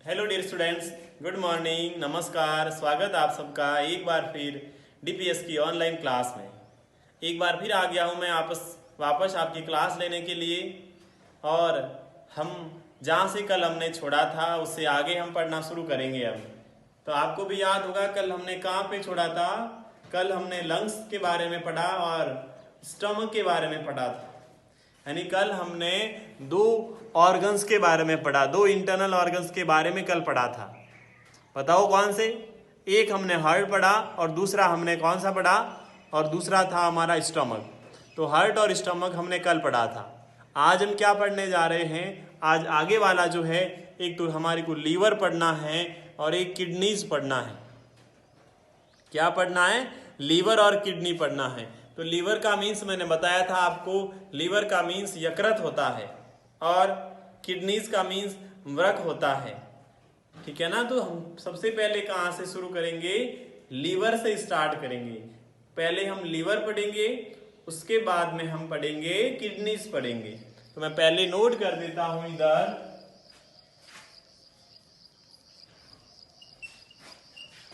Hello dear students, good morning, नमस्कार। स्वागत आप सबका एक बार फिर डीपीएस की ऑनलाइन क्लास में। एक बार फिर आ गया हूँ मैं वापस आपकी क्लास लेने के लिए। और हम जहाँ से कल हमने छोड़ा था उससे आगे हम पढ़ना शुरू करेंगे अब। तो आपको भी याद होगा कल हमने कहाँ पे छोड़ा था। कल हमने लंग्स के बारे में पढ़ा और स्टमक के बारे में पढ़ा था। यानी कल हमने दो ऑर्गन्स के बारे में पढ़ा, दो इंटरनल ऑर्गन्स के बारे में कल पढ़ा था। बताओ कौन से? एक हमने हार्ट पढ़ा और दूसरा हमने कौन सा पढ़ा? और दूसरा था हमारा स्टमक। तो हार्ट और स्टमक हमने कल पढ़ा था। आज हम क्या पढ़ने जा रहे हैं? आज आगे वाला जो है, एक तो हमारे को लीवर पढ़ना है और एक किडनीज पढ़ना है। क्या पढ़ना है? लीवर और किडनी पढ़ना है। तो लीवर का मीन्स मैंने बताया था आपको, लीवर का मीन्स यकृत होता है और किडनीज का मीन्स वृक्क होता है। ठीक है ना? तो हम सबसे पहले कहाँ से शुरू करेंगे? लीवर से स्टार्ट करेंगे। पहले हम लीवर पढ़ेंगे, उसके बाद में हम पढ़ेंगे किडनीज पढ़ेंगे। तो मैं पहले नोट कर देता हूं इधर,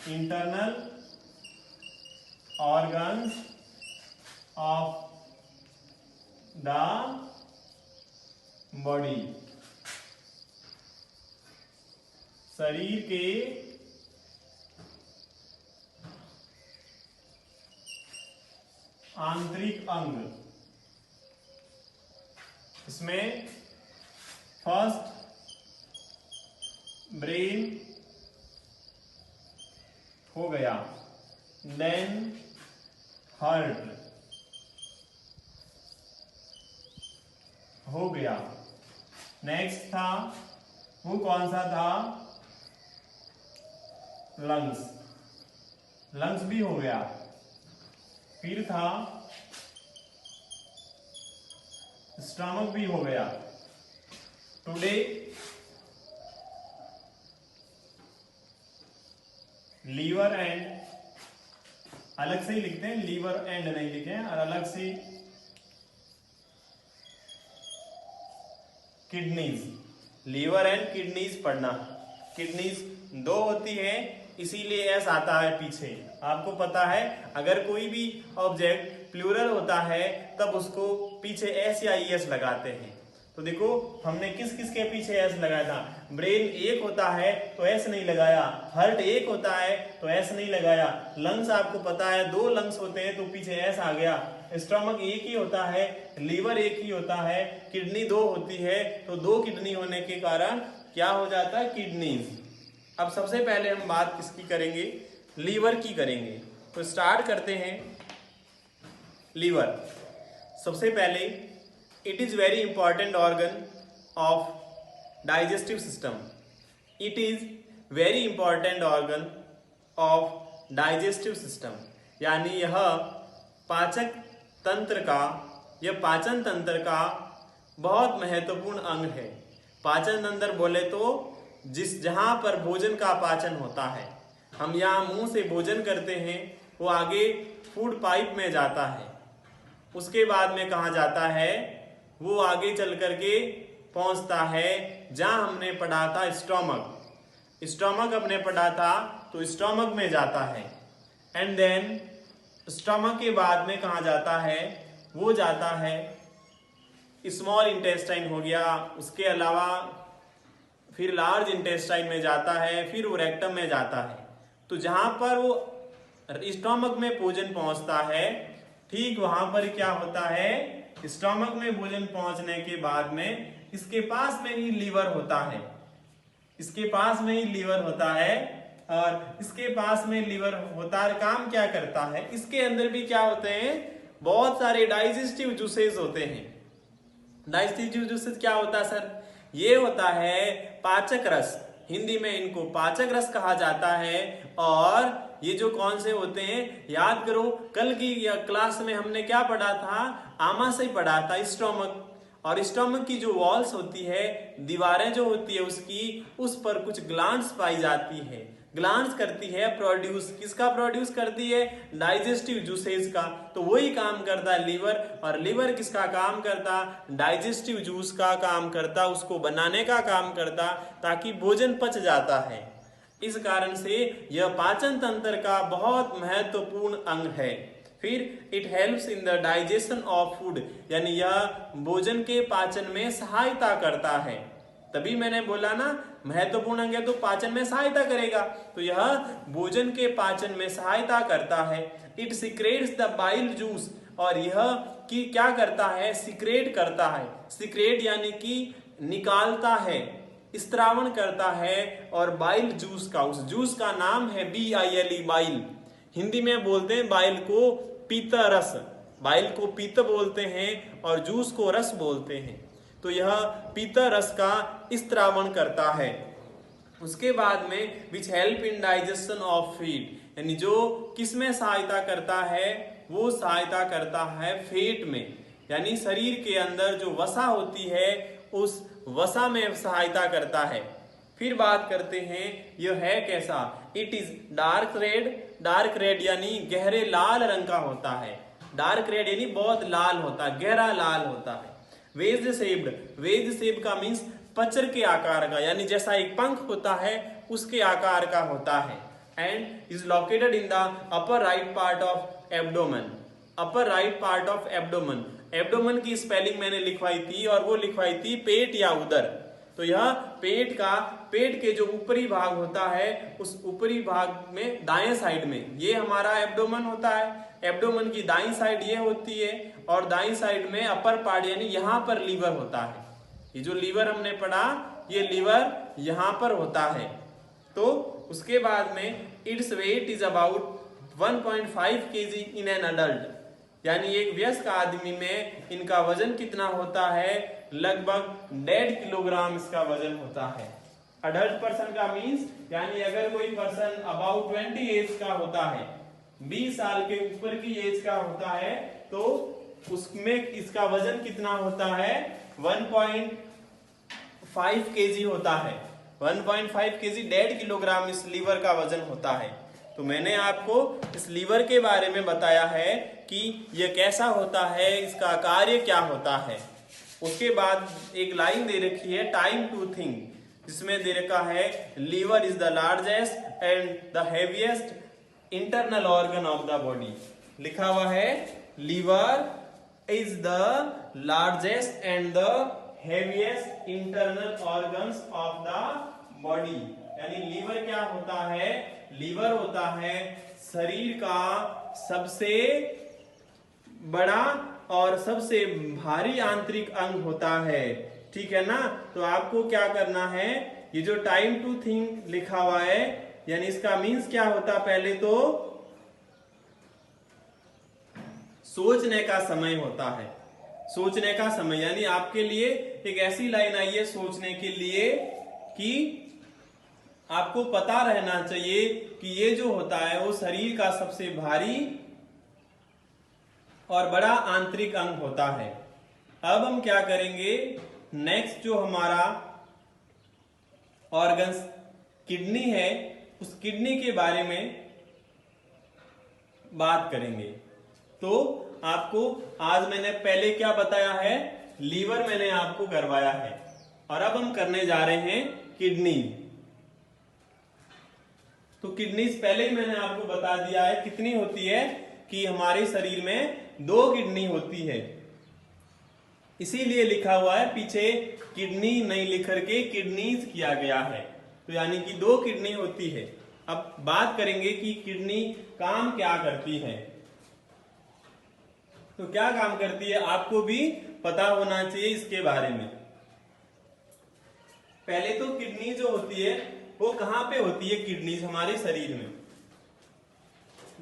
internal organs of the body, शरीर के आंतरिक अंग। इसमें फर्स्ट ब्रेन हो गया, देन हार्ट हो गया, नेक्स्ट था वो कौन सा था? लंग्स, लंग्स भी हो गया। फिर था स्टमक भी हो गया। टुडे लीवर एंड, अलग से ही लिखते हैं, लीवर एंड नहीं लिखे और अलग से किडनीज, लीवर एंड किडनीज पढ़ना। किडनीज दो होती है इसीलिए एस आता है पीछे। आपको पता है अगर कोई भी ऑब्जेक्ट प्लूरल होता है तब उसको पीछे एस या ईएस लगाते हैं। तो देखो हमने किस किस के पीछे एस लगाया था। ब्रेन एक होता है तो एस नहीं लगाया, हार्ट एक होता है तो एस नहीं लगाया, लंग्स आपको पता है दो लंग्स होते हैं तो पीछे एस आ गया, स्टमक एक ही होता है, लीवर एक ही होता है, किडनी दो होती है तो दो किडनी होने के कारण क्या हो जाता है? किडनीज। अब सबसे पहले हम बात किसकी करेंगे? लीवर की करेंगे। तो स्टार्ट करते हैं लीवर। सबसे पहले it is very important organ of digestive system. It is very important organ of digestive system, यानी यह पाचक तंत्र का, यह पाचन तंत्र का बहुत महत्वपूर्ण अंग है। पाचन तंत्र बोले तो जहां पर भोजन का पाचन होता है, हम यहाँ मुंह से भोजन करते हैं, वो आगे फूड पाइप में जाता है, उसके बाद में कहाँ जाता है? वो आगे चल करके पहुंचता है जहां हमने पढ़ा था स्टोमक। स्टोमक हमने पढ़ा था तो स्टोमक में जाता है। एंड देन स्टोमक के बाद में कहाँ जाता है? वो जाता है स्मॉल इंटेस्टाइन हो गया, उसके अलावा फिर लार्ज इंटेस्टाइन में जाता है, फिर वो रेक्टम में जाता है। तो जहां पर वो स्टोमक में भोजन पहुंचता है, ठीक वहां पर क्या होता है? स्टोमक में भोजन पहुंचने के बाद में इसके पास में ही लीवर होता है, इसके पास में ही लीवर होता है। और इसके पास में लीवर होता है, काम क्या करता है? इसके अंदर भी क्या होते हैं? बहुत सारे डाइजेस्टिव जूसेस होते हैं। डाइजेस्टिव जूसेस क्या होता है सर? ये होता है पाचक रस, हिंदी में इनको पाचक रस कहा जाता है। और ये जो कौन से होते हैं याद करो, कल की क्लास में हमने क्या पढ़ा था? आमाशय पढ़ा था, स्टोमक। और स्टोमक की जो वॉल्स होती है, दीवारें जो होती है उसकी, उस पर कुछ ग्लैंड्स पाई जाती है ग्लांड्स करती है प्रोड्यूस, किसका प्रोड्यूस करती है? डाइजेस्टिव जूसेस का। तो वही काम करता है लीवर, और लीवर किसका काम करता? डाइजेस्टिव जूस का काम करता, उसको बनाने का काम करता, ताकि भोजन पच जाता है। इस कारण से यह पाचन तंत्र का बहुत महत्वपूर्ण अंग है। फिर it helps in the digestion of food, यानी यह भोजन के पाचन में सहायता करता है। तभी मैंने बोला ना, महत्वपूर्ण अंग है तो पाचन में सहायता करेगा, तो यह भोजन के पाचन में सहायता करता है। It secretes the bile juice, और यह कि क्या करता है? सिक्रेट करता है। सिक्रेट यानी कि निकालता है, स्त्रावण करता है। और बाइल जूस का, उस जूस का नाम है BILE, बाइल। हिंदी में बोलते हैं बाइल को पीत रस, बाइल को पीत बोलते हैं और जूस को रस बोलते हैं। तो यह पीत रस का स्त्रावण करता है। उसके बाद में which help in digestion of feed, यानी जो किस में सहायता करता है? वो सहायता करता है फेट में, यानी शरीर के अंदर जो वसा होती है उस वसा में सहायता करता है। फिर बात करते हैं यह है कैसा? It is dark red, dark red यानी गहरे लाल रंग का होता है। डार्क रेड यानी बहुत लाल होता है, गहरा लाल होता है। वेज शेप्ड, वेज शेप का मीन्स पचर के आकार का, यानी जैसा एक पंख होता है उसके आकार का होता है। And is located in the upper right part of abdomen, upper right part of abdomen. Abdomen की स्पेलिंग मैंने लिखवाई थी, और वो लिखवाई थी पेट या उदर। तो यह पेट का, पेट के जो ऊपरी भाग होता है उस ऊपरी भाग में दाएं साइड में ये हमारा एब्डोमेन होता है। एब्डोमेन की दाईं साइड ये होती है, और दाईं साइड में अपर पार्ट यानी यहाँ पर लीवर होता है। ये जो लीवर हमने पढ़ा, ये लीवर यहाँ पर होता है। तो उसके बाद में its weight is about 1.5 kg in an adult, यानी एक वयस्क आदमी में इनका वजन कितना होता है? लगभग 1.5 किलोग्राम इसका वजन होता है। अडल्ट पर्सन का मीन्स, यानी अगर कोई पर्सन अबाउट 20 एज का होता है, 20 साल के ऊपर की एज का होता है, तो उसमें इसका वजन कितना होता है? 1.5 kg होता है। 1.5 kg, 1.5 किलोग्राम इस लीवर का वजन होता है। तो मैंने आपको इस लीवर के बारे में बताया है कि यह कैसा होता है, इसका कार्य क्या होता है। उसके बाद एक लाइन दे रखी है टाइम टू थिंक, जिसमें दे रखा है liver is the largest and the heaviest internal organ of the body. लिखा हुआ है liver is the largest and the heaviest internal organs of the body. यानी लीवर क्या होता है? लीवर होता है शरीर का सबसे बड़ा और सबसे भारी आंतरिक अंग होता है। ठीक है ना? तो आपको क्या करना है, ये जो टाइम टू थिंक लिखा हुआ है, यानी इसका मीन्स क्या होता? पहले तो सोचने का समय होता है। सोचने का समय, यानी आपके लिए एक ऐसी लाइन आई है सोचने के लिए कि आपको पता रहना चाहिए कि ये जो होता है वो शरीर का सबसे भारी और बड़ा आंतरिक अंग होता है। अब हम क्या करेंगे, नेक्स्ट जो हमारा ऑर्गन्स किडनी है, उस किडनी के बारे में बात करेंगे। तो आपको आज मैंने पहले क्या बताया है? लीवर मैंने आपको करवाया है, और अब हम करने जा रहे हैं किडनी। तो किडनीज पहले ही मैंने आपको बता दिया है कितनी होती है, कि हमारे शरीर में 2 किडनी होती है। इसीलिए लिखा हुआ है पीछे किडनी नहीं लिख करके किडनीज किया गया है। तो यानी कि 2 किडनी होती है। अब बात करेंगे कि किडनी काम क्या करती है। तो क्या काम करती है आपको भी पता होना चाहिए इसके बारे में। पहले तो किडनी जो होती है वो कहां पे होती है? किडनीज हमारे शरीर में।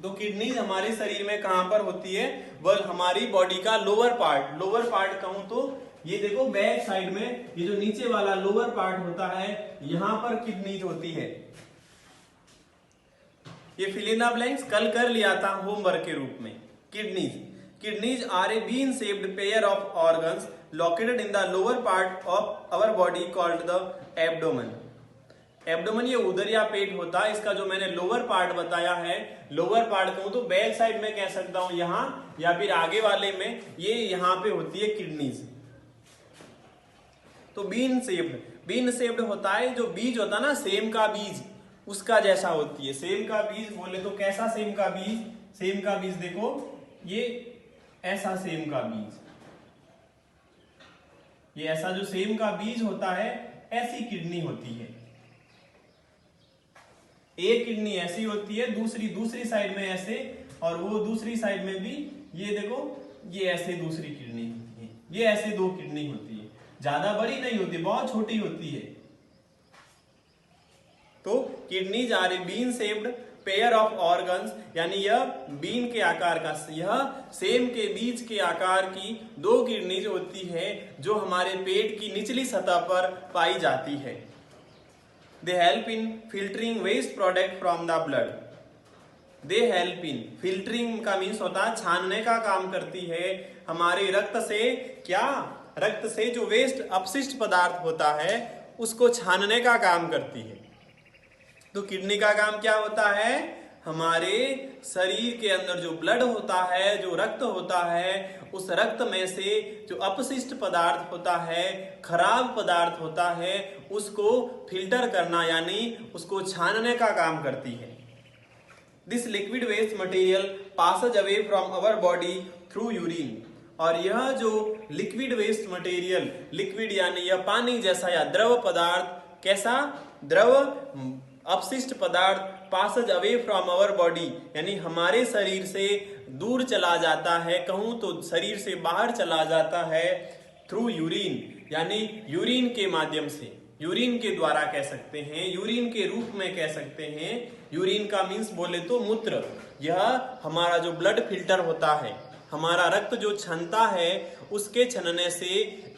तो किडनीज हमारे शरीर में कहां पर होती है? वह हमारी बॉडी का लोअर पार्ट, लोअर पार्ट कहूं तो ये देखो बैक साइड में ये जो नीचे वाला लोअर पार्ट होता है, यहां पर किडनीज होती है। ये फिल इन द ब्लैंक्स कल कर लिया था होमवर्क के रूप में। Kidneys are a bean shaped pair of organs located in the lower part of our body called the abdomen. Abdomen ये उदर या पेट होता है। इसका जो मैंने लोअर पार्ट बताया है, लोअर पार्ट कहूं तो बैक साइड में कह सकता हूं यहां, या फिर आगे वाले में ये यहां पे होती है किडनीज। तो बीन शेप्ड होता है। जो बीज होता है ना सेम का बीज, उसका जैसा होती है। सेम का बीज बोले तो कैसा सेम का बीज? सेम का बीज देखो ये ऐसा सेम का बीज, ये ऐसा जो सेम का बीज होता है, ऐसी किडनी होती है। एक किडनी ऐसी होती है, दूसरी साइड में ऐसे, और वो दूसरी साइड में भी ये देखो ये ऐसे दूसरी किडनी होती है। ये ऐसे दो किडनी होती है, ज्यादा बड़ी नहीं होती, बहुत छोटी होती है। तो kidneys are a bean shaped pair of organs, यानी यह बीन के आकार का, यह सेम के बीज के आकार की दो किडनीज होती है जो हमारे पेट की निचली सतह पर पाई जाती है। They help in filtering waste product from the blood. They help in filtering का मीन्स होता है छानने का काम करती है हमारे रक्त से। क्या? रक्त से जो वेस्ट अपशिष्ट पदार्थ होता है उसको छानने का काम करती है। तो किडनी का काम क्या होता है? हमारे शरीर के अंदर जो ब्लड होता है, जो रक्त होता है, उस रक्त में से जो अपशिष्ट पदार्थ होता है, खराब पदार्थ होता है, उसको फिल्टर करना यानी उसको छानने का काम करती है। This liquid waste material passes away from our body through urine. और यह जो लिक्विड वेस्ट मटेरियल, लिक्विड यानी यह पानी जैसा या द्रव पदार्थ, कैसा? द्रव अपशिष्ट पदार्थ Passage away from our body, यानी हमारे शरीर से दूर चला जाता है, कहूं तो शरीर से बाहर चला जाता है थ्रू यूरिन, यानी यूरिन के माध्यम से, यूरिन के द्वारा कह सकते हैं, यूरिन के रूप में कह सकते हैं। यूरिन का मीन्स बोले तो मूत्र। यह हमारा जो ब्लड फिल्टर होता है, हमारा रक्त जो छनता है, उसके छनने से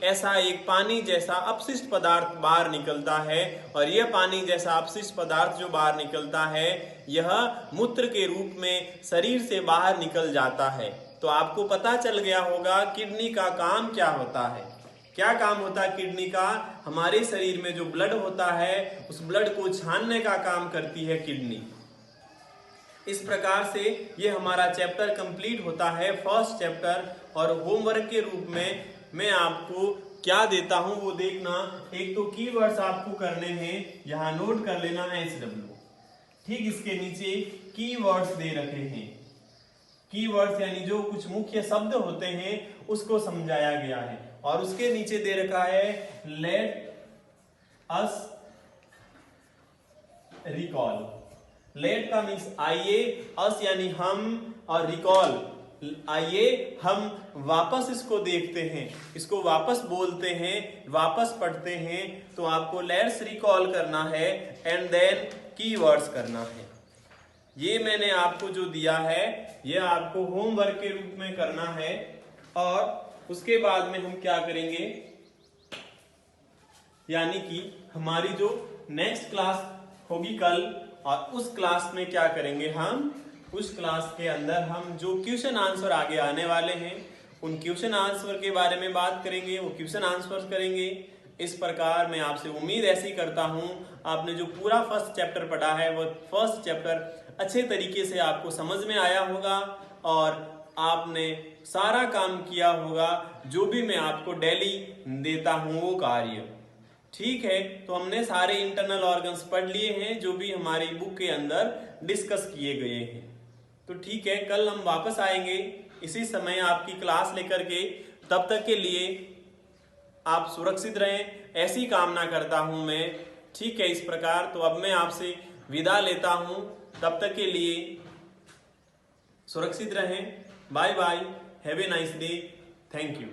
ऐसा एक पानी जैसा अपशिष्ट पदार्थ बाहर निकलता है। और यह पानी जैसा अपशिष्ट पदार्थ जो बाहर निकलता है, यह मूत्र के रूप में शरीर से बाहर निकल जाता है। तो आपको पता चल गया होगा किडनी का काम क्या होता है। क्या काम होता है किडनी का? हमारे शरीर में जो ब्लड होता है, उस ब्लड को छानने का काम करती है किडनी। इस प्रकार से ये हमारा चैप्टर कंप्लीट होता है, फर्स्ट चैप्टर। और होमवर्क के रूप में मैं आपको क्या देता हूं वो देखना। एक तो कीवर्ड्स आपको करने हैं, यहां नोट कर लेना HW। ठीक इसके नीचे कीवर्ड्स दे रखे हैं। कीवर्ड्स यानी जो कुछ मुख्य शब्द होते हैं उसको समझाया गया है। और उसके नीचे दे रखा है लेट अस रिकॉल। लेट का मीन्स आइए, अस यानी हम, और रिकॉल आइए हम वापस इसको देखते हैं, इसको वापस बोलते हैं, वापस पढ़ते हैं। तो आपको लेट्स रिकॉल करना है एंड देन कीवर्ड्स करना है। ये मैंने आपको जो दिया है ये आपको होमवर्क के रूप में करना है। और उसके बाद में हम क्या करेंगे, यानी कि हमारी जो नेक्स्ट क्लास होगी कल, और उस क्लास में क्या करेंगे हम, उस क्लास के अंदर हम जो क्वेश्चन आंसर आगे आने वाले हैं उन क्वेश्चन आंसर के बारे में बात करेंगे, वो क्वेश्चन आंसर करेंगे। इस प्रकार मैं आपसे उम्मीद ऐसी करता हूं आपने जो पूरा फर्स्ट चैप्टर पढ़ा है वो फर्स्ट चैप्टर अच्छे तरीके से आपको समझ में आया होगा और आपने सारा काम किया होगा जो भी मैं आपको डेली देता हूं वो कार्य। ठीक है, तो हमने सारे इंटरनल ऑर्गन्स पढ़ लिए हैं जो भी हमारी बुक के अंदर डिस्कस किए गए हैं। तो ठीक है, कल हम वापस आएंगे इसी समय आपकी क्लास लेकर के। तब तक के लिए आप सुरक्षित रहें ऐसी कामना करता हूं मैं। ठीक है, इस प्रकार तो अब मैं आपसे विदा लेता हूं। तब तक के लिए सुरक्षित रहें। Bye bye, have a nice day, thank you.